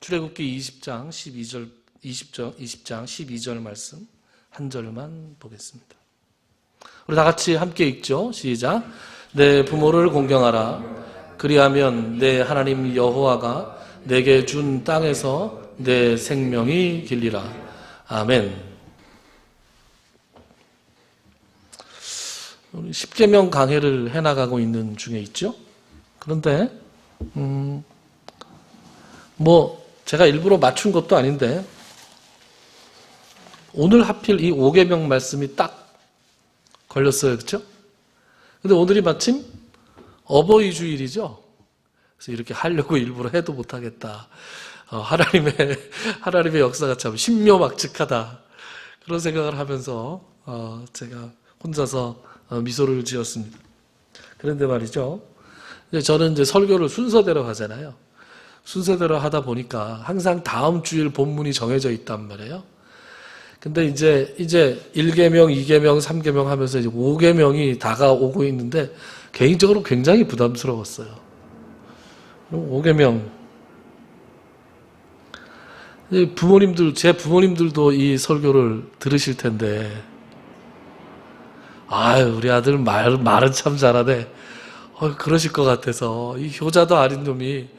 출애굽기 20장 12절 20장 12절 말씀 한 절만 보겠습니다. 우리 다 같이 함께 읽죠. 시작. 내 부모를 공경하라. 그리하면 내 하나님 여호와가 내게 준 땅에서 내 생명이 길리라. 아멘. 우리 십계명 강해를 해나가고 있는 중에 있죠. 그런데 제가 일부러 맞춘 것도 아닌데 오늘 하필 이 5계명 말씀이 딱 걸렸어요. 그렇죠? 근데 오늘이 마침 어버이 주일이죠. 그래서 이렇게 하려고 일부러 해도 못하겠다. 하나님의 역사가 참 신묘막측하다. 그런 생각을 하면서 제가 혼자서 미소를 지었습니다. 그런데 말이죠. 저는 이제 설교를 순서대로 하잖아요. 순서대로 하다 보니까 항상 다음 주일 본문이 정해져 있단 말이에요. 근데 이제 1계명, 2계명, 3계명 하면서 이제 5계명이 다가오고 있는데 개인적으로 굉장히 부담스러웠어요. 5계명. 제 부모님들도 이 설교를 들으실 텐데, 우리 아들 말은 참 잘하네. 그러실 것 같아서, 이 효자도 아닌 놈이,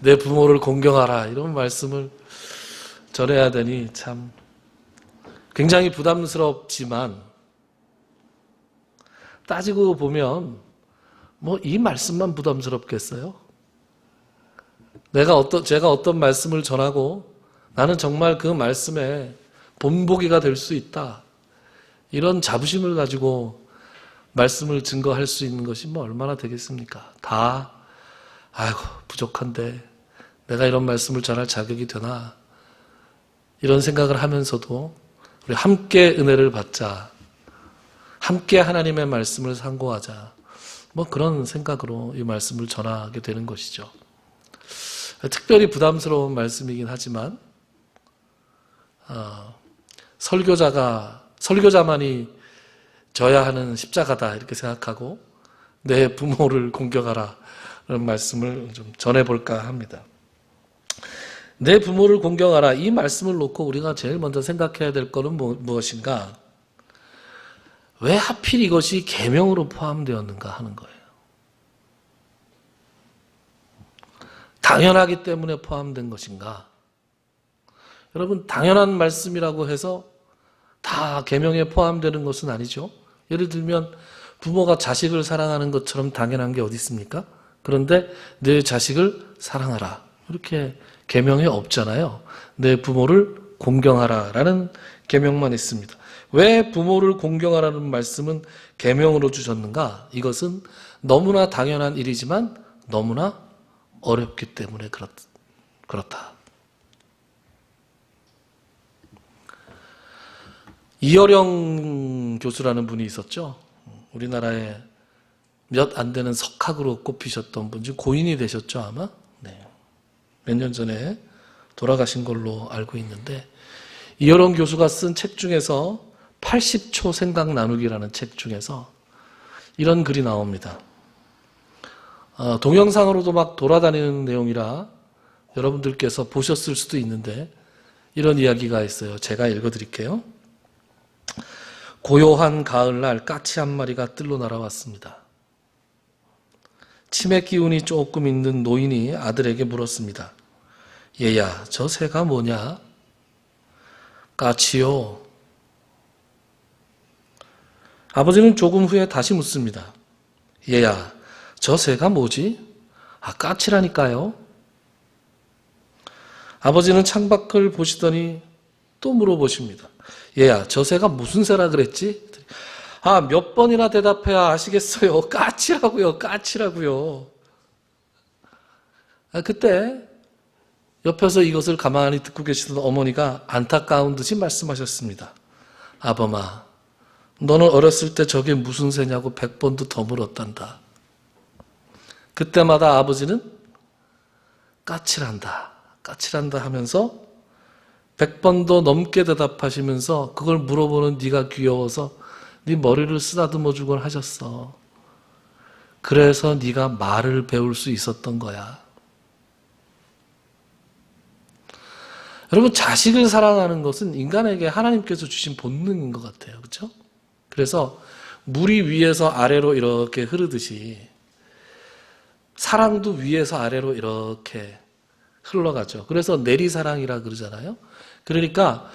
내 부모를 공경하라. 이런 말씀을 전해야 되니 참 굉장히 부담스럽지만 따지고 보면 이 말씀만 부담스럽겠어요? 제가 어떤 말씀을 전하고 나는 정말 그 말씀에 본보기가 될 수 있다. 이런 자부심을 가지고 말씀을 증거할 수 있는 것이 얼마나 되겠습니까? 부족한데 내가 이런 말씀을 전할 자격이 되나? 이런 생각을 하면서도 우리 함께 은혜를 받자. 함께 하나님의 말씀을 상고하자. 그런 생각으로 이 말씀을 전하게 되는 것이죠. 특별히 부담스러운 말씀이긴 하지만 설교자만이 져야 하는 십자가다 이렇게 생각하고 내 부모를 공경하라 이런 말씀을 좀 전해볼까 합니다. 내 부모를 공경하라 이 말씀을 놓고 우리가 제일 먼저 생각해야 될 것은 무엇인가? 왜 하필 이것이 계명으로 포함되었는가 하는 거예요. 당연하기 때문에 포함된 것인가? 여러분, 당연한 말씀이라고 해서 다 계명에 포함되는 것은 아니죠. 예를 들면 부모가 자식을 사랑하는 것처럼 당연한 게 어디 있습니까? 그런데 내 자식을 사랑하라. 이렇게 계명에 없잖아요. 내 부모를 공경하라라는 계명만 있습니다. 왜 부모를 공경하라는 말씀은 계명으로 주셨는가? 이것은 너무나 당연한 일이지만 너무나 어렵기 때문에 그렇다. 이어령 교수라는 분이 있었죠. 우리나라에 몇 안 되는 석학으로 꼽히셨던 분, 지금 고인이 되셨죠 아마? 네. 몇 년 전에 돌아가신 걸로 알고 있는데 이어령 교수가 쓴 책 중에서 80초 생각 나누기라는 책 중에서 이런 글이 나옵니다. 동영상으로도 막 돌아다니는 내용이라 여러분들께서 보셨을 수도 있는데 이런 이야기가 있어요. 제가 읽어드릴게요. 고요한 가을날 까치 한 마리가 뜰로 날아왔습니다. 치매 기운이 조금 있는 노인이 아들에게 물었습니다. 얘야, 저 새가 뭐냐? 까치요. 아버지는 조금 후에 다시 묻습니다. 얘야, 저 새가 뭐지? 까치라니까요. 아버지는 창밖을 보시더니 또 물어보십니다. 얘야, 저 새가 무슨 새라 그랬지? 몇 번이나 대답해야 아시겠어요. 까치라고요, 까치라고요. 그때 옆에서 이것을 가만히 듣고 계시던 어머니가 안타까운 듯이 말씀하셨습니다. 아범아, 너는 어렸을 때 저게 무슨 새냐고 100번도 더 물었단다. 그때마다 아버지는 까칠한다 하면서 100번도 넘게 대답하시면서 그걸 물어보는 네가 귀여워서 네 머리를 쓰다듬어 주곤 하셨어. 그래서 네가 말을 배울 수 있었던 거야. 여러분, 자식을 사랑하는 것은 인간에게 하나님께서 주신 본능인 것 같아요. 그렇죠? 그래서 물이 위에서 아래로 이렇게 흐르듯이 사랑도 위에서 아래로 이렇게 흘러가죠. 그래서 내리사랑이라 그러잖아요. 그러니까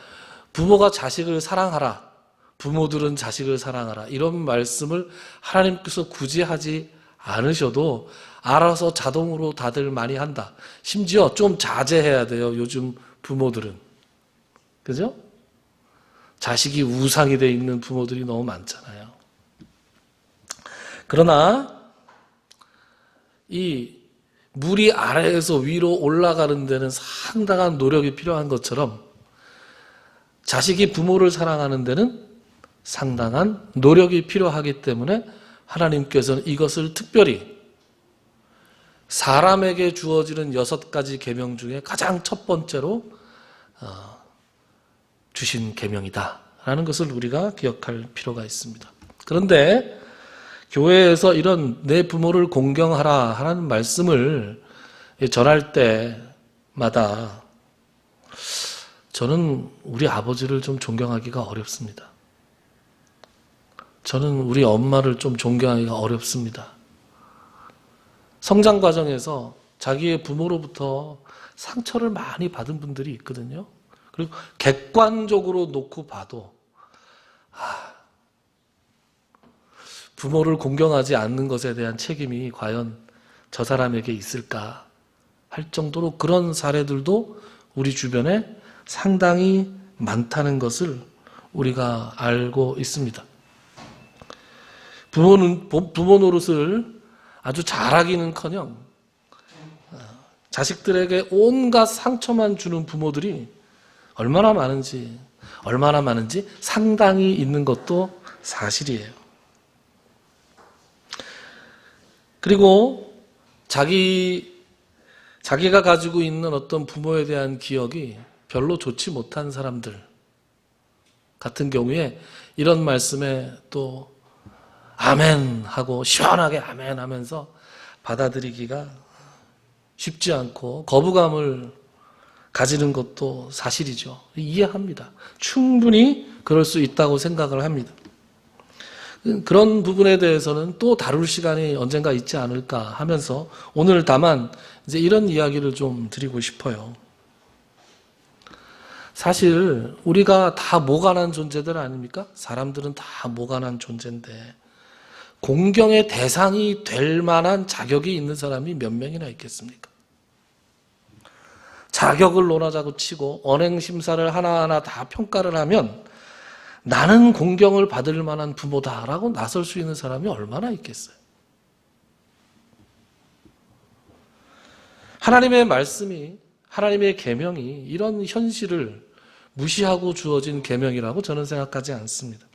부모가 자식을 사랑하라, 부모들은 자식을 사랑하라, 이런 말씀을 하나님께서 굳이 하지 않으셔도 알아서 자동으로 다들 많이 한다. 심지어 좀 자제해야 돼요, 요즘 부모들은. 그죠? 자식이 우상이 돼 있는 부모들이 너무 많잖아요. 그러나 이 물이 아래에서 위로 올라가는 데는 상당한 노력이 필요한 것처럼 자식이 부모를 사랑하는 데는 상당한 노력이 필요하기 때문에 하나님께서는 이것을 특별히 사람에게 주어지는 6가지 계명 중에 가장 첫 번째로 주신 계명이다라는 것을 우리가 기억할 필요가 있습니다. 그런데 교회에서 이런 내 부모를 공경하라 하는 말씀을 전할 때마다 저는 우리 아버지를 좀 존경하기가 어렵습니다. 저는 우리 엄마를 좀 존경하기가 어렵습니다. 성장 과정에서 자기의 부모로부터 상처를 많이 받은 분들이 있거든요. 그리고 객관적으로 놓고 봐도 부모를 공경하지 않는 것에 대한 책임이 과연 저 사람에게 있을까 할 정도로 그런 사례들도 우리 주변에 상당히 많다는 것을 우리가 알고 있습니다. 부모 노릇을 아주 잘하기는커녕 자식들에게 온갖 상처만 주는 부모들이 얼마나 많은지 상당히 있는 것도 사실이에요. 그리고 자기가 가지고 있는 어떤 부모에 대한 기억이 별로 좋지 못한 사람들 같은 경우에 이런 말씀에 또 아멘 하고 시원하게 아멘 하면서 받아들이기가 쉽지 않고 거부감을 가지는 것도 사실이죠. 이해합니다. 충분히 그럴 수 있다고 생각을 합니다. 그런 부분에 대해서는 또 다룰 시간이 언젠가 있지 않을까 하면서 오늘 다만 이제 이런 이야기를 좀 드리고 싶어요. 사실 우리가 다 모관한 존재들 아닙니까? 사람들은 다 모관한 존재인데 공경의 대상이 될 만한 자격이 있는 사람이 몇 명이나 있겠습니까? 자격을 논하자고 치고 언행심사를 하나하나 다 평가를 하면 나는 공경을 받을 만한 부모다라고 나설 수 있는 사람이 얼마나 있겠어요? 하나님의 말씀이, 하나님의 계명이 이런 현실을 무시하고 주어진 계명이라고 저는 생각하지 않습니다.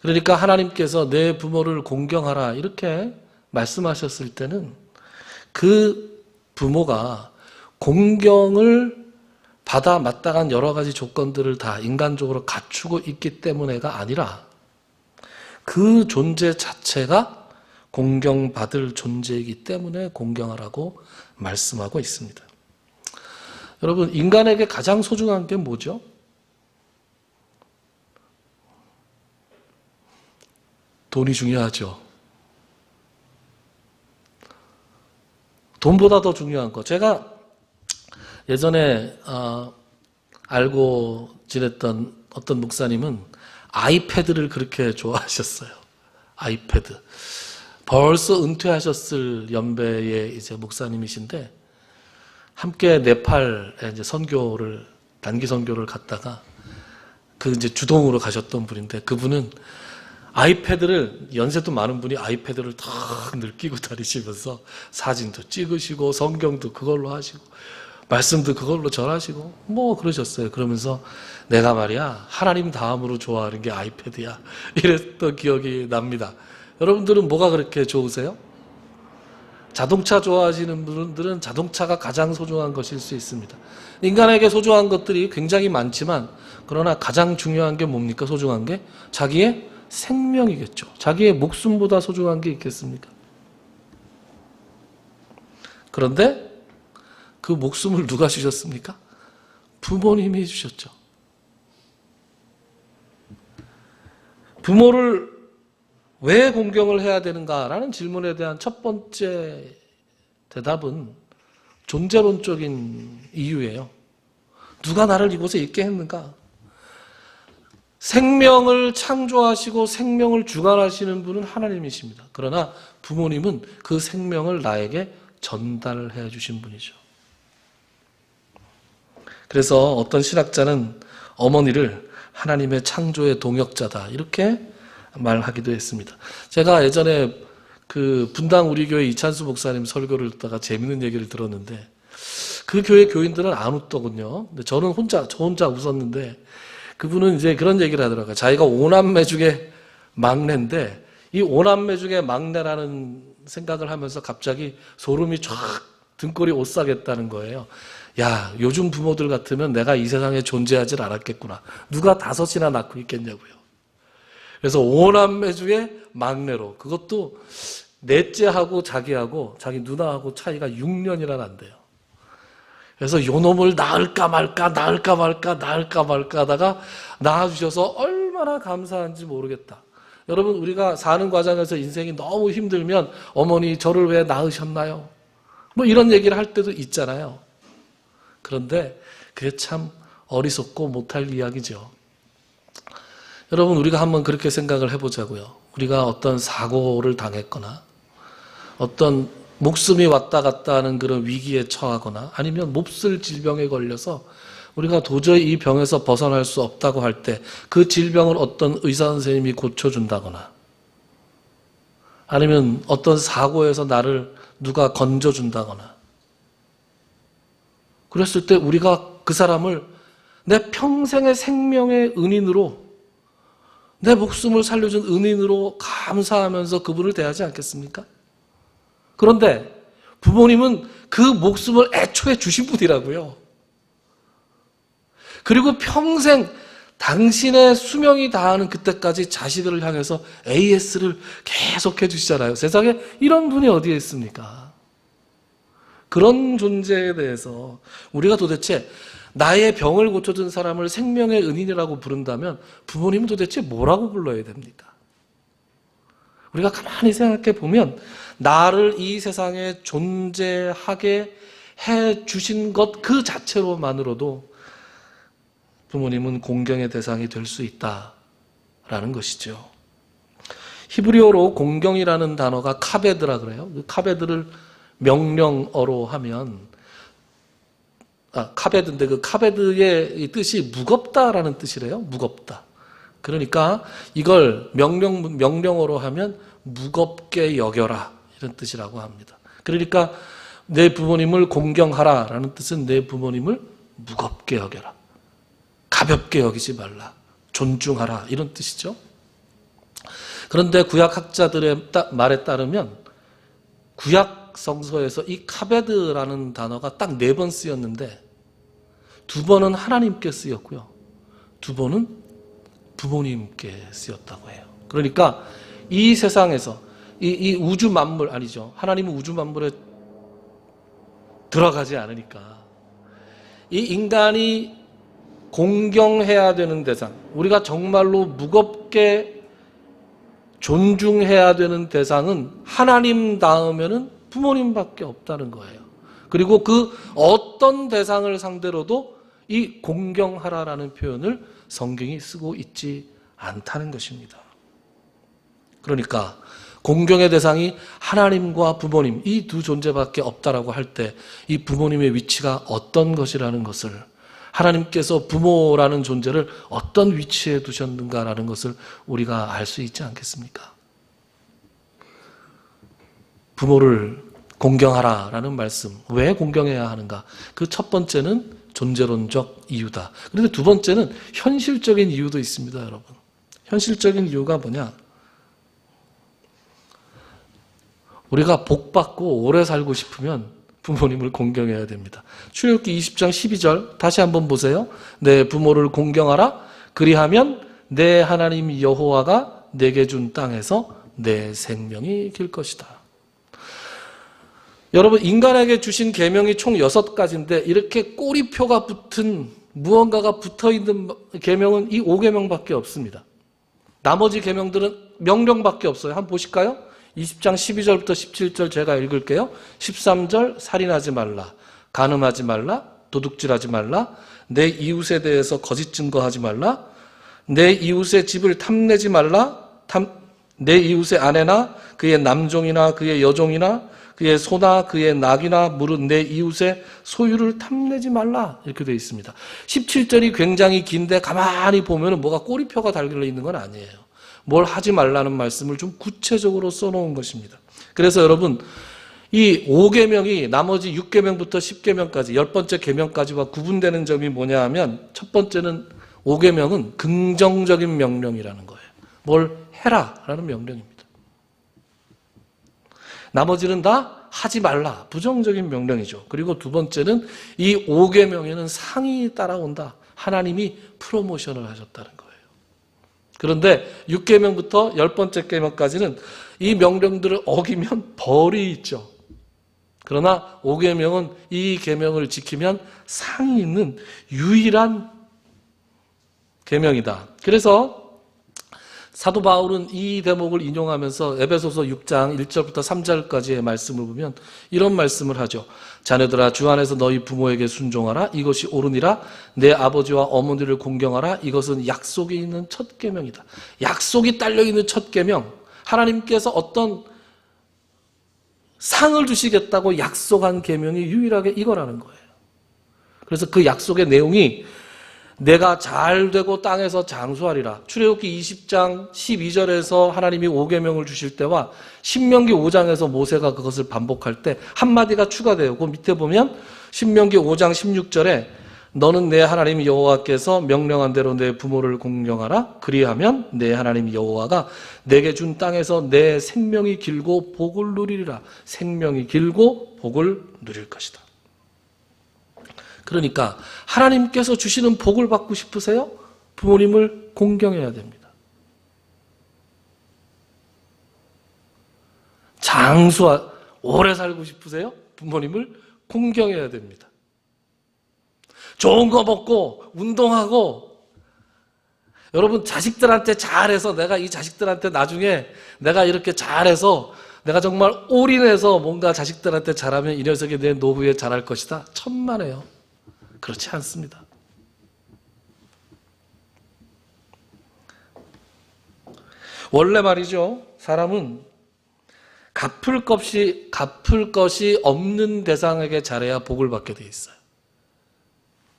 그러니까 하나님께서 내 부모를 공경하라 이렇게 말씀하셨을 때는 그 부모가 공경을 받아 마땅한 여러 가지 조건들을 다 인간적으로 갖추고 있기 때문에가 아니라 그 존재 자체가 공경받을 존재이기 때문에 공경하라고 말씀하고 있습니다. 여러분, 인간에게 가장 소중한 게 뭐죠? 돈이 중요하죠. 돈보다 더 중요한 거. 제가 예전에 알고 지냈던 어떤 목사님은 아이패드를 그렇게 좋아하셨어요. 아이패드. 벌써 은퇴하셨을 연배의 이제 목사님이신데 함께 네팔에 이제 단기 선교를 갔다가 그 이제 주동으로 가셨던 분인데 그분은 아이패드를 연세도 많은 분이 아이패드를 탁 늘 끼고 다니시면서 사진도 찍으시고 성경도 그걸로 하시고 말씀도 그걸로 전하시고 뭐 그러셨어요. 그러면서 내가 말이야 하나님 다음으로 좋아하는 게 아이패드야 이랬던 기억이 납니다. 여러분들은 뭐가 그렇게 좋으세요? 자동차 좋아하시는 분들은 자동차가 가장 소중한 것일 수 있습니다. 인간에게 소중한 것들이 굉장히 많지만 그러나 가장 중요한 게 뭡니까? 소중한 게 자기의 생명이겠죠. 자기의 목숨보다 소중한 게 있겠습니까? 그런데 그 목숨을 누가 주셨습니까? 부모님이 주셨죠. 부모를 왜 공경을 해야 되는가라는 질문에 대한 첫 번째 대답은 존재론적인 이유예요. 누가 나를 이곳에 있게 했는가? 생명을 창조하시고 생명을 주관하시는 분은 하나님이십니다. 그러나 부모님은 그 생명을 나에게 전달해 주신 분이죠. 그래서 어떤 신학자는 어머니를 하나님의 창조의 동역자다 이렇게 말하기도 했습니다. 제가 예전에 그 분당 우리 교회 이찬수 목사님 설교를 듣다가 재밌는 얘기를 들었는데 그 교회 교인들은 안 웃더군요. 근데 저는 저 혼자 웃었는데 그분은 이제 그런 얘기를 하더라고요. 자기가 5남매 중에 막내인데 이 5남매 중에 막내라는 생각을 하면서 갑자기 소름이 쫙 등골이 오싹했다는 거예요. 야, 요즘 부모들 같으면 내가 이 세상에 존재하질 않았겠구나. 누가 5이나 낳고 있겠냐고요. 그래서 5남매 중에 막내로, 그것도 넷째하고 자기하고 자기 누나하고 차이가 6년이나 난대요. 그래서 요 놈을 낳을까 말까 하다가 낳아주셔서 얼마나 감사한지 모르겠다. 여러분, 우리가 사는 과정에서 인생이 너무 힘들면 어머니 저를 왜 낳으셨나요? 뭐 이런 얘기를 할 때도 있잖아요. 그런데 그게 참 어리석고 못할 이야기죠. 여러분, 우리가 한번 그렇게 생각을 해보자고요. 우리가 어떤 사고를 당했거나 어떤 목숨이 왔다 갔다 하는 그런 위기에 처하거나 아니면 몹쓸 질병에 걸려서 우리가 도저히 이 병에서 벗어날 수 없다고 할 때 그 질병을 어떤 의사 선생님이 고쳐준다거나 아니면 어떤 사고에서 나를 누가 건져준다거나 그랬을 때 우리가 그 사람을 내 평생의 생명의 은인으로 내 목숨을 살려준 은인으로 감사하면서 그분을 대하지 않겠습니까? 그런데 부모님은 그 목숨을 애초에 주신 분이라고요. 그리고 평생 당신의 수명이 다하는 그때까지 자식들을 향해서 AS를 계속해 주시잖아요. 세상에 이런 분이 어디에 있습니까? 그런 존재에 대해서 우리가 도대체 나의 병을 고쳐준 사람을 생명의 은인이라고 부른다면 부모님은 도대체 뭐라고 불러야 됩니까? 우리가 가만히 생각해 보면 나를 이 세상에 존재하게 해 주신 것 그 자체로만으로도 부모님은 공경의 대상이 될 수 있다라는 것이죠. 히브리어로 공경이라는 단어가 카베드라 그래요. 그 카베드를 명령어로 하면 카베드인데 그 카베드의 뜻이 무겁다라는 뜻이래요. 무겁다. 그러니까 이걸 명령어로 하면 무겁게 여겨라 이런 뜻이라고 합니다. 그러니까 내 부모님을 공경하라라는 뜻은 내 부모님을 무겁게 여겨라. 가볍게 여기지 말라. 존중하라 이런 뜻이죠. 그런데 구약 학자들의 말에 따르면 구약 성서에서 이 카베드라는 단어가 딱 4번 쓰였는데 2번은 하나님께 쓰였고요. 2번은 부모님께 쓰였다고 해요. 그러니까 이 세상에서 이 우주 만물 아니죠. 하나님은 우주 만물에 들어가지 않으니까 이 인간이 공경해야 되는 대상, 우리가 정말로 무겁게 존중해야 되는 대상은 하나님 다음에는 부모님밖에 없다는 거예요. 그리고 그 어떤 대상을 상대로도 이 공경하라라는 표현을 성경이 쓰고 있지 않다는 것입니다. 그러니까 공경의 대상이 하나님과 부모님 이 두 존재밖에 없다라고 할 때 이 부모님의 위치가 어떤 것이라는 것을 하나님께서 부모라는 존재를 어떤 위치에 두셨는가라는 것을 우리가 알 수 있지 않겠습니까? 부모를 공경하라라는 말씀, 왜 공경해야 하는가? 그 첫 번째는 존재론적 이유다. 그런데 두 번째는 현실적인 이유도 있습니다, 여러분. 현실적인 이유가 뭐냐? 우리가 복받고 오래 살고 싶으면 부모님을 공경해야 됩니다. 출애굽기 20장 12절 다시 한번 보세요. 내 부모를 공경하라. 그리하면 내 하나님 여호와가 내게 준 땅에서 내 생명이 길 것이다. 여러분, 인간에게 주신 계명이 총 6가지인데 이렇게 꼬리표가 붙은 무언가가 붙어있는 계명은 이 5계명밖에 없습니다. 나머지 계명들은 명령밖에 없어요. 한번 보실까요? 20장 12절부터 17절 제가 읽을게요. 13절 살인하지 말라, 간음하지 말라, 도둑질하지 말라, 내 이웃에 대해서 거짓 증거하지 말라, 내 이웃의 집을 탐내지 말라, 내 이웃의 아내나 그의 남종이나 그의 여종이나 그의 소나 그의 낙이나 물은 내 이웃의 소유를 탐내지 말라, 이렇게 되어 있습니다. 17절이 굉장히 긴데 가만히 보면 뭐가 꼬리표가 달려 있는 건 아니에요. 뭘 하지 말라는 말씀을 좀 구체적으로 써놓은 것입니다. 그래서 여러분, 이 5계명이 나머지 6계명부터 10계명까지 10번째 계명까지와 구분되는 점이 뭐냐 하면, 첫 번째는 5계명은 긍정적인 명령이라는 거예요. 뭘 해라 라는 명령입니다. 나머지는 다 하지 말라, 부정적인 명령이죠. 그리고 두 번째는 이 5계명에는 상이 따라온다. 하나님이 프로모션을 하셨다는 거예요. 그런데 6계명부터 10번째 계명까지는 이 명령들을 어기면 벌이 있죠. 그러나 5계명은 이 계명을 지키면 상이 있는 유일한 계명이다. 그래서 사도 바울은 이 대목을 인용하면서 에베소서 6장 1절부터 3절까지의 말씀을 보면 이런 말씀을 하죠. 자녀들아, 주 안에서 너희 부모에게 순종하라. 이것이 옳으니라. 내 아버지와 어머니를 공경하라. 이것은 약속이 있는 첫 계명이다. 약속이 딸려있는 첫 계명. 하나님께서 어떤 상을 주시겠다고 약속한 계명이 유일하게 이거라는 거예요. 그래서 그 약속의 내용이 내가 잘 되고 땅에서 장수하리라. 출애굽기 20장 12절에서 하나님이 5계명을 주실 때와 신명기 5장에서 모세가 그것을 반복할 때 한마디가 추가돼요. 그 밑에 보면 신명기 5장 16절에 너는 내 하나님 여호와께서 명령한 대로 내 부모를 공경하라. 그리하면 내 하나님 여호와가 내게 준 땅에서 내 생명이 길고 복을 누리리라. 생명이 길고 복을 누릴 것이다. 그러니까 하나님께서 주시는 복을 받고 싶으세요? 부모님을 공경해야 됩니다. 오래 살고 싶으세요? 부모님을 공경해야 됩니다. 좋은 거 먹고 운동하고, 여러분 자식들한테 잘해서 내가 이 자식들한테 나중에 내가 이렇게 잘해서 내가 정말 올인해서 뭔가 자식들한테 잘하면 이 녀석이 내 노후에 잘할 것이다. 천만에요. 그렇지 않습니다. 원래 말이죠. 사람은 갚을 것이 없는 대상에게 잘해야 복을 받게 돼 있어요.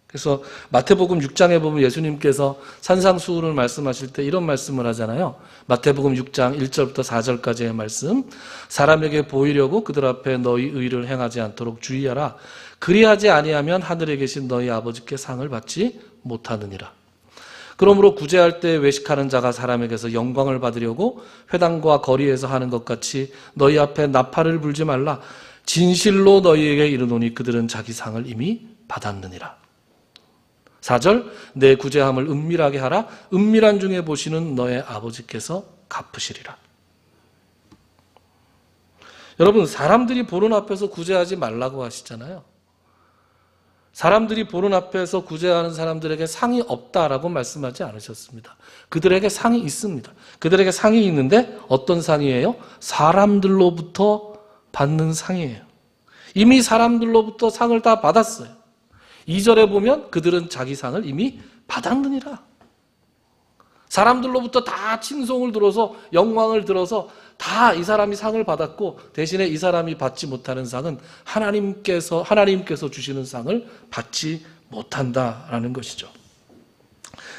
그래서 마태복음 6장에 보면 예수님께서 산상수훈을 말씀하실 때 이런 말씀을 하잖아요. 마태복음 6장 1절부터 4절까지의 말씀. 사람에게 보이려고 그들 앞에 너희 의를 행하지 않도록 주의하라. 그리하지 아니하면 하늘에 계신 너희 아버지께 상을 받지 못하느니라. 그러므로 구제할 때 외식하는 자가 사람에게서 영광을 받으려고 회당과 거리에서 하는 것 같이 너희 앞에 나팔을 불지 말라. 진실로 너희에게 이르노니 그들은 자기 상을 이미 받았느니라. 4절, 내 구제함을 은밀하게 하라. 은밀한 중에 보시는 너의 아버지께서 갚으시리라. 여러분, 사람들이 보는 앞에서 구제하지 말라고 하시잖아요. 사람들이 보는 앞에서 구제하는 사람들에게 상이 없다라고 말씀하지 않으셨습니다. 그들에게 상이 있습니다. 그들에게 상이 있는데 어떤 상이에요? 사람들로부터 받는 상이에요. 이미 사람들로부터 상을 다 받았어요. 2절에 보면 그들은 자기 상을 이미 받았느니라. 사람들로부터 다 칭송을 들어서 영광을 들어서 다 이 사람이 상을 받았고, 대신에 이 사람이 받지 못하는 상은 하나님께서 주시는 상을 받지 못한다라는 것이죠.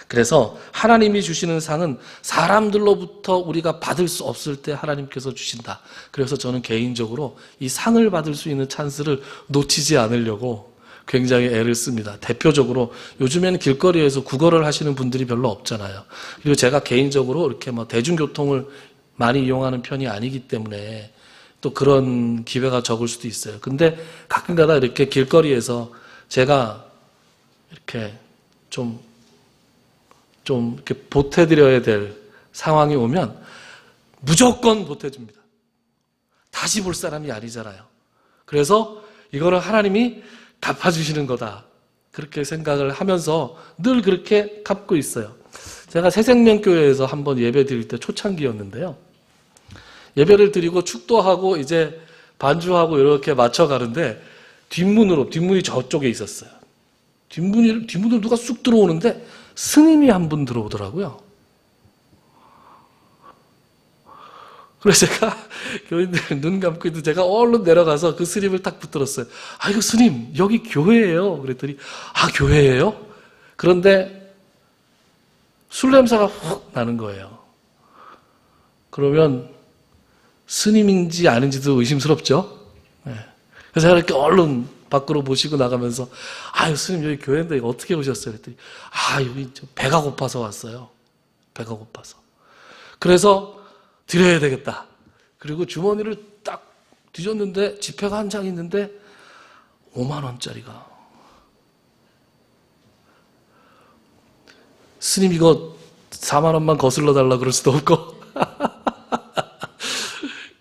그래서 하나님이 주시는 상은 사람들로부터 우리가 받을 수 없을 때 하나님께서 주신다. 그래서 저는 개인적으로 이 상을 받을 수 있는 찬스를 놓치지 않으려고 굉장히 애를 씁니다. 대표적으로 요즘에는 길거리에서 국어를 하시는 분들이 별로 없잖아요. 그리고 제가 개인적으로 이렇게 대중교통을 많이 이용하는 편이 아니기 때문에 또 그런 기회가 적을 수도 있어요. 근데 가끔가다 이렇게 길거리에서 제가 이렇게 좀 이렇게 보태드려야 될 상황이 오면 무조건 보태줍니다. 다시 볼 사람이 아니잖아요. 그래서 이거는 하나님이 갚아주시는 거다. 그렇게 생각을 하면서 늘 그렇게 갖고 있어요. 제가 새생명교회에서 한번 예배 드릴 때 초창기였는데요. 예배를 드리고 축도하고 이제 반주하고 이렇게 맞춰가는데 뒷문이 저쪽에 있었어요. 뒷문으로 누가 쑥 들어오는데 스님이 한 분 들어오더라고요. 그래서 제가 교인들 눈 감고 있는데 제가 얼른 내려가서 그 스님을 딱 붙들었어요. 이거 스님, 여기 교회예요. 그랬더니, 교회예요? 그런데 술 냄새가 훅 나는 거예요. 그러면 스님인지 아닌지도 의심스럽죠? 네. 그래서 제가 이렇게 얼른 밖으로 모시고 나가면서, 스님 여기 교회인데 이거 어떻게 오셨어요? 그랬더니, 여기 배가 고파서 왔어요. 배가 고파서. 그래서 드려야 되겠다. 그리고 주머니를 딱 뒤졌는데 지폐가 한 장 있는데 5만 원짜리가. 스님 이거 4만 원만 거슬러 달라 그럴 수도 없고.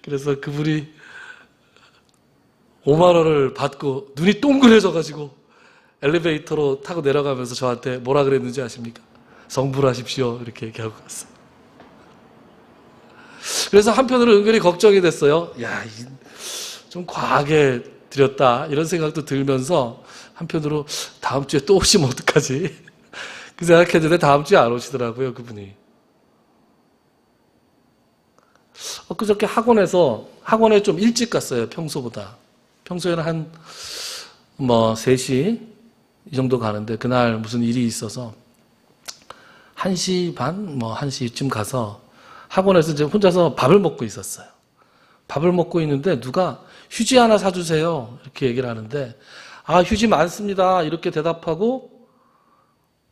그래서 그분이 5만 원을 받고 눈이 동그래져가지고 엘리베이터로 타고 내려가면서 저한테 뭐라 그랬는지 아십니까? 성불하십시오. 이렇게 얘기하고 갔어요. 그래서 한편으로 은근히 걱정이 됐어요. 좀 과하게 드렸다. 이런 생각도 들면서 한편으로 다음 주에 또 오시면 어떡하지? 그 생각했는데 다음 주에 안 오시더라고요, 그분이. 그저께 학원에 좀 일찍 갔어요, 평소보다. 평소에는 한 3시 이 정도 가는데 그날 무슨 일이 있어서 1시 반, 1시쯤 가서 학원에서 이제 혼자서 밥을 먹고 있었어요. 밥을 먹고 있는데 누가 휴지 하나 사주세요. 이렇게 얘기를 하는데, 휴지 많습니다. 이렇게 대답하고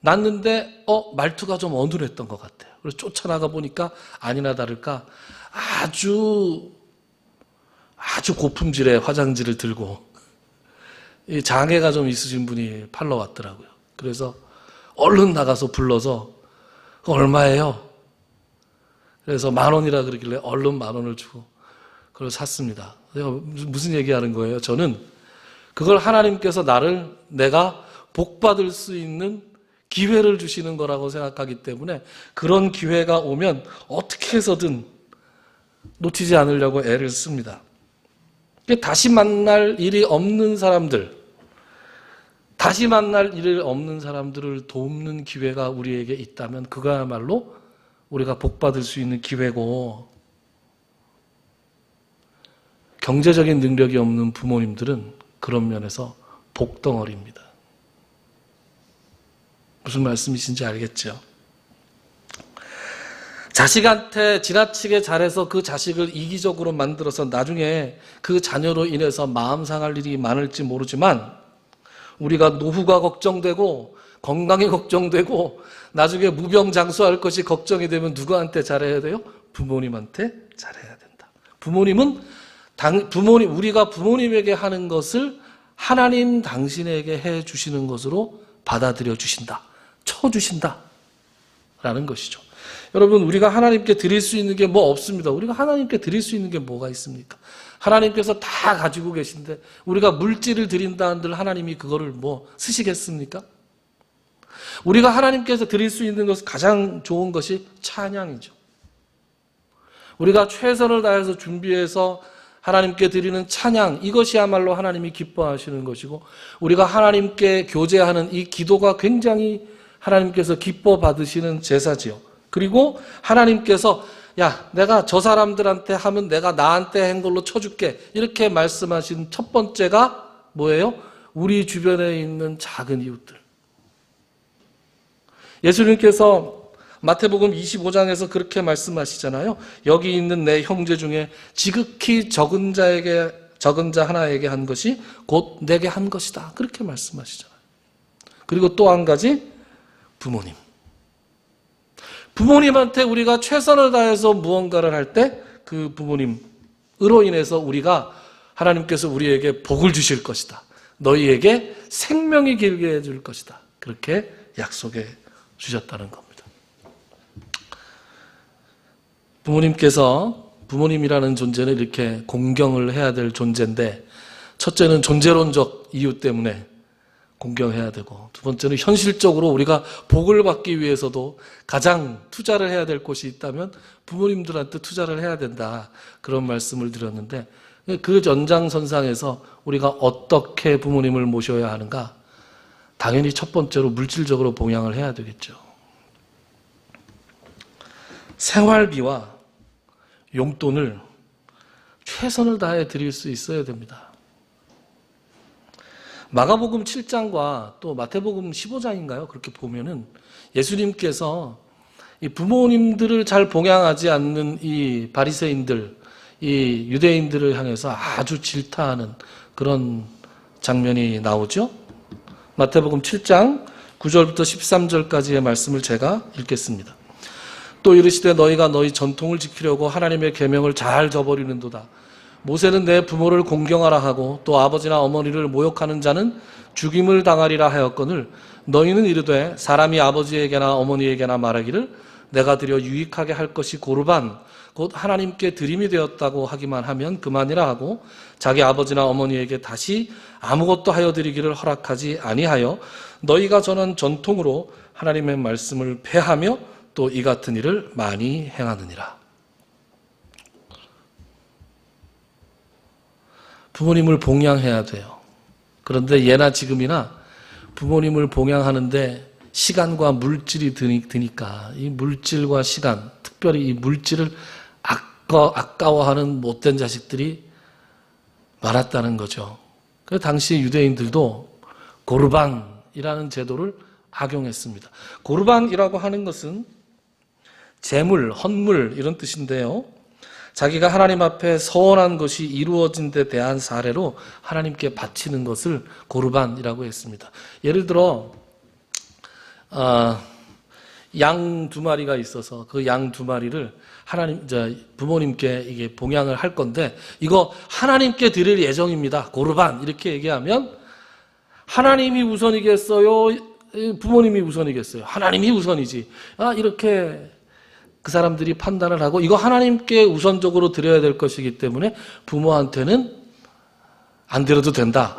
났는데, 말투가 좀 어눌했던 것 같아요. 그래서 쫓아나가 보니까 아니나 다를까 아주 고품질의 화장지를 들고 이 장애가 좀 있으신 분이 팔러 왔더라고요. 그래서 얼른 나가서 불러서 그거 얼마예요? 그래서 10,000원이라 그러길래 얼른 10,000원을 주고 그걸 샀습니다. 내가 무슨 얘기하는 거예요? 저는 그걸 하나님께서 내가 복받을 수 있는 기회를 주시는 거라고 생각하기 때문에 그런 기회가 오면 어떻게 해서든 놓치지 않으려고 애를 씁니다. 다시 만날 일이 없는 사람들을 돕는 기회가 우리에게 있다면 그거야말로 우리가 복받을 수 있는 기회고, 경제적인 능력이 없는 부모님들은 그런 면에서 복덩어리입니다. 무슨 말씀이신지 알겠죠? 자식한테 지나치게 잘해서 그 자식을 이기적으로 만들어서 나중에 그 자녀로 인해서 마음 상할 일이 많을지 모르지만 우리가 노후가 걱정되고 건강이 걱정되고 나중에 무병장수할 것이 걱정이 되면 누구한테 잘해야 돼요? 부모님한테 잘해야 된다. 우리가 부모님에게 하는 것을 하나님 당신에게 해 주시는 것으로 받아들여 주신다. 쳐주신다. 라는 것이죠. 여러분, 우리가 하나님께 드릴 수 있는 게 뭐 없습니다. 우리가 하나님께 드릴 수 있는 게 뭐가 있습니까? 하나님께서 다 가지고 계신데 우리가 물질을 드린다 한들 하나님이 그거를 쓰시겠습니까? 우리가 하나님께서 드릴 수 있는 것은 가장 좋은 것이 찬양이죠. 우리가 최선을 다해서 준비해서 하나님께 드리는 찬양, 이것이야말로 하나님이 기뻐하시는 것이고 우리가 하나님께 교제하는 이 기도가 굉장히 하나님께서 기뻐 받으시는 제사지요. 그리고 하나님께서 내가 저 사람들한테 하면 내가 나한테 한 걸로 쳐줄게. 이렇게 말씀하신 첫 번째가 뭐예요? 우리 주변에 있는 작은 이웃들. 예수님께서 마태복음 25장에서 그렇게 말씀하시잖아요. 여기 있는 내 형제 중에 지극히 적은 자 하나에게 한 것이 곧 내게 한 것이다. 그렇게 말씀하시잖아요. 그리고 또 한 가지, 부모님. 부모님한테 우리가 최선을 다해서 무언가를 할 때 그 부모님으로 인해서 하나님께서 우리에게 복을 주실 것이다. 너희에게 생명이 길게 해줄 것이다. 그렇게 약속해 주셨다는 겁니다. 부모님이라는 존재는 이렇게 공경을 해야 될 존재인데, 첫째는 존재론적 이유 때문에 공경해야 되고, 두 번째는 현실적으로 우리가 복을 받기 위해서도 가장 투자를 해야 될 곳이 있다면 부모님들한테 투자를 해야 된다. 그런 말씀을 드렸는데, 그 연장선상에서 우리가 어떻게 부모님을 모셔야 하는가? 당연히 첫 번째로 물질적으로 봉양을 해야 되겠죠. 생활비와 용돈을 최선을 다해 드릴 수 있어야 됩니다. 마가복음 7장과 또 마태복음 15장인가요? 그렇게 보면은 예수님께서 이 부모님들을 잘 봉양하지 않는 이 바리새인들, 이 유대인들을 향해서 아주 질타하는 그런 장면이 나오죠. 마태복음 7장 9절부터 13절까지의 말씀을 제가 읽겠습니다. 또 이르시되 너희가 너희 전통을 지키려고 하나님의 계명을 잘 저버리는도다. 모세는 내 부모를 공경하라 하고 또 아버지나 어머니를 모욕하는 자는 죽임을 당하리라 하였거늘 너희는 이르되 사람이 아버지에게나 어머니에게나 말하기를 내가 드려 유익하게 할 것이 고르반 곧 하나님께 드림이 되었다고 하기만 하면 그만이라 하고 자기 아버지나 어머니에게 다시 아무것도 하여 드리기를 허락하지 아니하여 너희가 전한 전통으로 하나님의 말씀을 폐하며 또 이 같은 일을 많이 행하느니라. 부모님을 봉양해야 돼요. 그런데 예나 지금이나 부모님을 봉양하는데 시간과 물질이 드니까 이 물질과 시간, 특별히 이 물질을 아까워하는 못된 자식들이 많았다는 거죠. 그래서 당시 유대인들도 고르반이라는 제도를 악용했습니다. 고르반이라고 하는 것은 재물, 헌물 이런 뜻인데요. 자기가 하나님 앞에 서원한 것이 이루어진 데 대한 사례로 하나님께 바치는 것을 고르반이라고 했습니다. 예를 들어 양 2마리가 있어서 그 양 2마리를 부모님께 이게 봉양을 할 건데 이거 하나님께 드릴 예정입니다. 고르반 이렇게 얘기하면 하나님이 우선이겠어요? 부모님이 우선이겠어요? 하나님이 우선이지. 이렇게 그 사람들이 판단을 하고 이거 하나님께 우선적으로 드려야 될 것이기 때문에 부모한테는 안 드려도 된다.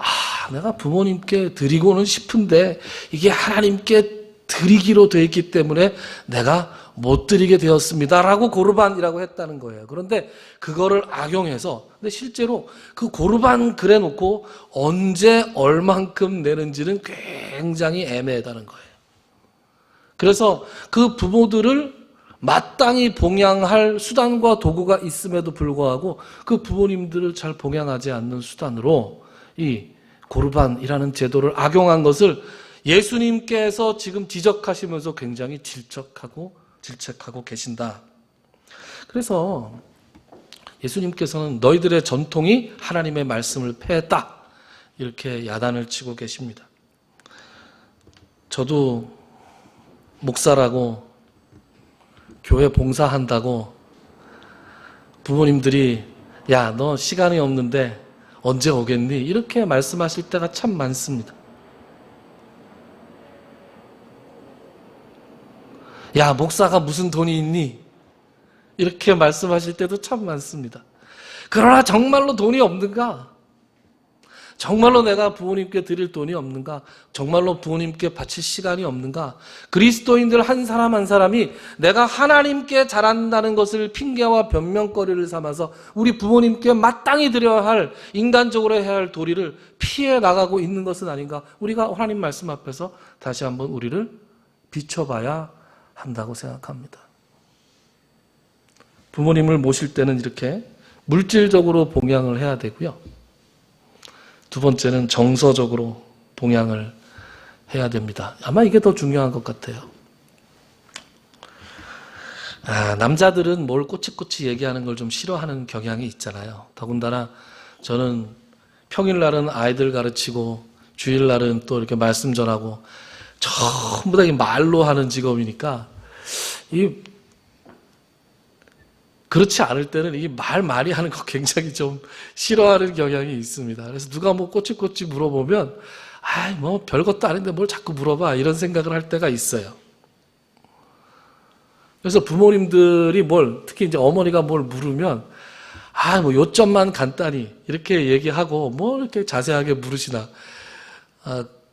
내가 부모님께 드리고는 싶은데 이게 하나님께 드리기로 돼 있기 때문에 내가 못 드리게 되었습니다. 라고 고르반이라고 했다는 거예요. 그런데 그거를 악용해서 근데 실제로 그 고르반 그래 놓고 언제 얼만큼 내는지는 굉장히 애매하다는 거예요. 그래서 그 부모들을 마땅히 봉양할 수단과 도구가 있음에도 불구하고 그 부모님들을 잘 봉양하지 않는 수단으로 이 고르반이라는 제도를 악용한 것을 예수님께서 지금 지적하시면서 굉장히 질책하고 계신다. 그래서 예수님께서는 너희들의 전통이 하나님의 말씀을 폐했다. 이렇게 야단을 치고 계십니다. 저도 목사라고 교회 봉사한다고 부모님들이 야, 너 시간이 없는데 언제 오겠니? 이렇게 말씀하실 때가 참 많습니다. 야, 목사가 무슨 돈이 있니? 이렇게 말씀하실 때도 참 많습니다. 그러나 정말로 돈이 없는가? 정말로 내가 부모님께 드릴 돈이 없는가? 정말로 부모님께 바칠 시간이 없는가? 그리스도인들 한 사람 한 사람이 내가 하나님께 잘한다는 것을 핑계와 변명거리를 삼아서 우리 부모님께 마땅히 드려야 할, 인간적으로 해야 할 도리를 피해 나가고 있는 것은 아닌가? 우리가 하나님 말씀 앞에서 다시 한번 우리를 비춰봐야 한다고 생각합니다. 부모님을 모실 때는 이렇게 물질적으로 봉양을 해야 되고요. 두 번째는 정서적으로 봉양을 해야 됩니다. 아마 이게 더 중요한 것 같아요. 남자들은 뭘 꼬치꼬치 얘기하는 걸 좀 싫어하는 경향이 있잖아요. 더군다나 저는 평일날은 아이들 가르치고 주일날은 또 이렇게 말씀 전하고 전부 다 이 말로 하는 직업이니까 그렇지 않을 때는 이 말 많이 하는 거 굉장히 좀 싫어하는 경향이 있습니다. 그래서 누가 뭐 꼬치꼬치 물어보면 뭐 별것도 아닌데 뭘 자꾸 물어봐 이런 생각을 할 때가 있어요. 그래서 부모님들이 특히 이제 어머니가 뭘 물으면 뭐 요점만 간단히 이렇게 얘기하고 뭐 이렇게 자세하게 물으시나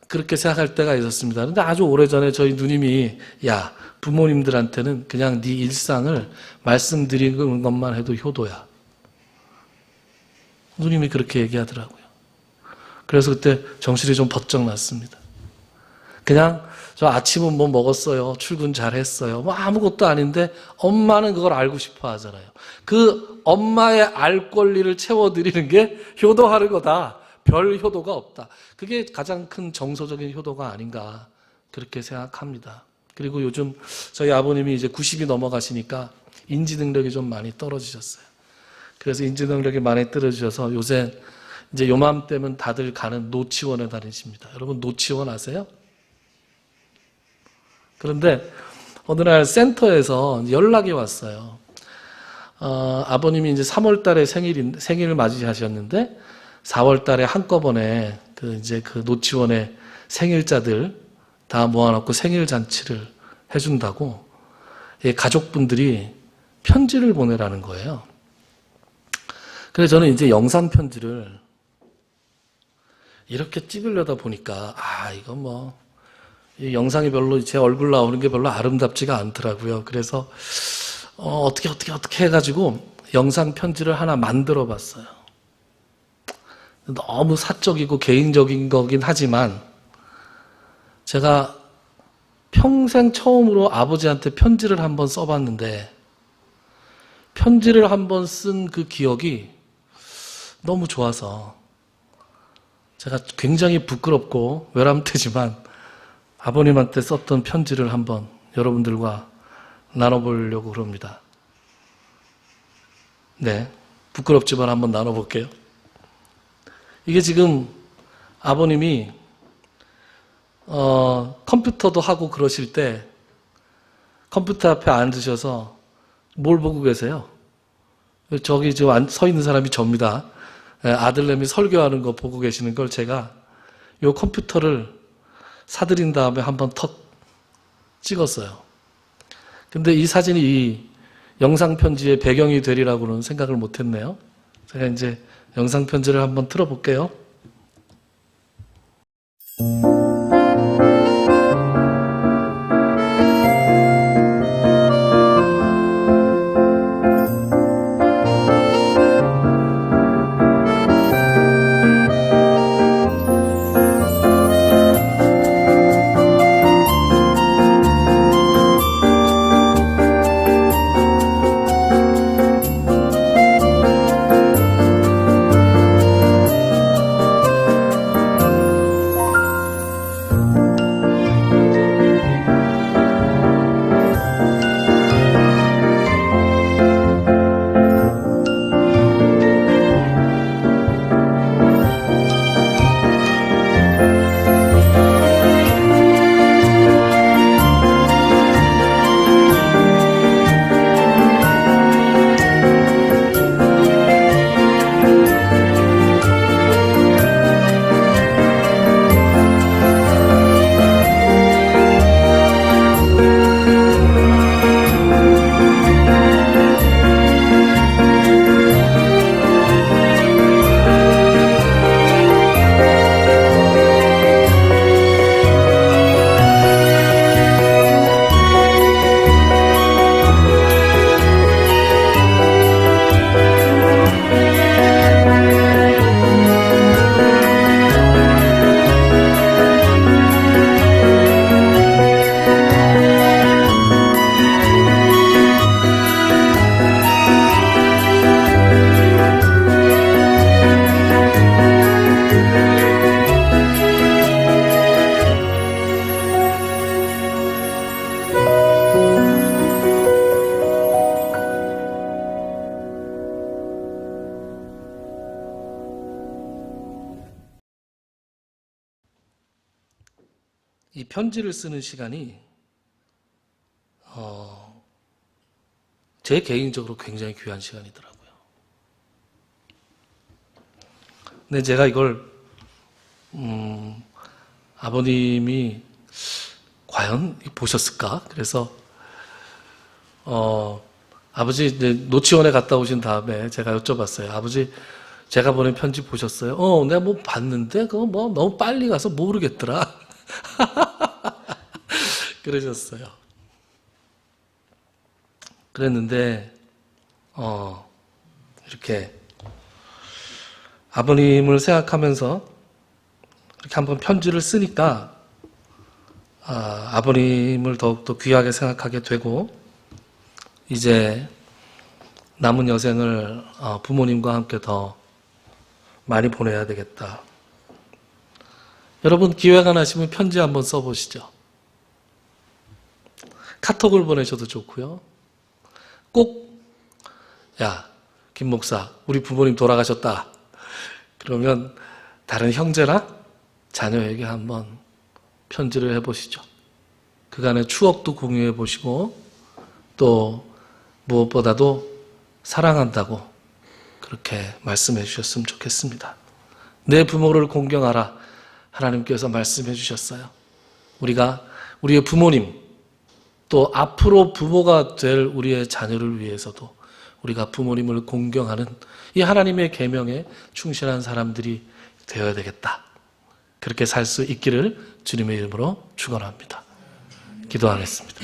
그렇게 생각할 때가 있었습니다. 근데 아주 오래전에 저희 누님이 야, 부모님들한테는 그냥 네 일상을 말씀드리는 것만 해도 효도야. 누님이 그렇게 얘기하더라고요. 그래서 그때 정신이 좀 번쩍 났습니다. 그냥 저 아침은 뭐 먹었어요. 출근 잘 했어요. 뭐 아무것도 아닌데 엄마는 그걸 알고 싶어 하잖아요. 그 엄마의 알 권리를 채워드리는 게 효도하는 거다. 별 효도가 없다. 그게 가장 큰 정서적인 효도가 아닌가 그렇게 생각합니다. 그리고 요즘 저희 아버님이 이제 90이 넘어가시니까 인지 능력이 좀 많이 떨어지셨어요. 그래서 인지 능력이 많이 떨어지셔서 요새 이제 요맘때면 다들 가는 노치원에 다니십니다. 여러분 노치원 아세요? 그런데 어느 날 센터에서 연락이 왔어요. 아버님이 이제 3월 달에 생일을 맞이하셨는데 4월 달에 한꺼번에 그 노치원의 생일자들 다 모아놓고 생일 잔치를 해준다고 가족분들이 편지를 보내라는 거예요. 그래서 저는 이제 영상 편지를 이렇게 찍으려다 보니까 이건 뭐 이 영상이 별로 제 얼굴 나오는 게 별로 아름답지가 않더라고요. 그래서 어떻게 해가지고 영상 편지를 하나 만들어 봤어요. 너무 사적이고 개인적인 거긴 하지만 제가 평생 처음으로 아버지한테 편지를 한번 써봤는데 편지를 한번 쓴 그 기억이 너무 좋아서 제가 굉장히 부끄럽고 외람되지만 아버님한테 썼던 편지를 한번 여러분들과 나눠보려고 그럽니다. 네, 부끄럽지만 한번 나눠볼게요. 이게 지금 아버님이 컴퓨터도 하고 그러실 때 컴퓨터 앞에 앉으셔서 뭘 보고 계세요? 저기 지금 서 있는 사람이 접니다. 아들내미 설교하는 거 보고 계시는 걸 제가 이 컴퓨터를 사들인 다음에 한번 턱 찍었어요. 근데 이 사진이 이 영상 편지의 배경이 되리라고는 생각을 못했네요. 제가 이제 영상 편지를 한번 틀어볼게요. 이 편지를 쓰는 시간이 제 개인적으로 굉장히 귀한 시간이더라고요. 근데 제가 이걸 아버님이 과연 보셨을까? 그래서 아버지 이제 노치원에 갔다 오신 다음에 제가 여쭤봤어요. 아버지 제가 보낸 편지 보셨어요? 내가 뭐 봤는데 그거 뭐 너무 빨리 가서 모르겠더라. 그러셨어요. 그랬는데 이렇게 아버님을 생각하면서 이렇게 한번 편지를 쓰니까 아버님을 더욱더 귀하게 생각하게 되고 이제 남은 여생을 부모님과 함께 더 많이 보내야 되겠다. 여러분 기회가 나시면 편지 한번 써보시죠. 카톡을 보내셔도 좋고요. 꼭 야, 김 목사, 우리 부모님 돌아가셨다. 그러면 다른 형제나 자녀에게 한번 편지를 해보시죠. 그간의 추억도 공유해 보시고 또 무엇보다도 사랑한다고 그렇게 말씀해 주셨으면 좋겠습니다. 내 부모를 공경하라 하나님께서 말씀해 주셨어요. 우리가 우리의 부모님 또 앞으로 부모가 될 우리의 자녀를 위해서도 우리가 부모님을 공경하는 이 하나님의 계명에 충실한 사람들이 되어야 되겠다. 그렇게 살 수 있기를 주님의 이름으로 축원합니다. 기도하겠습니다.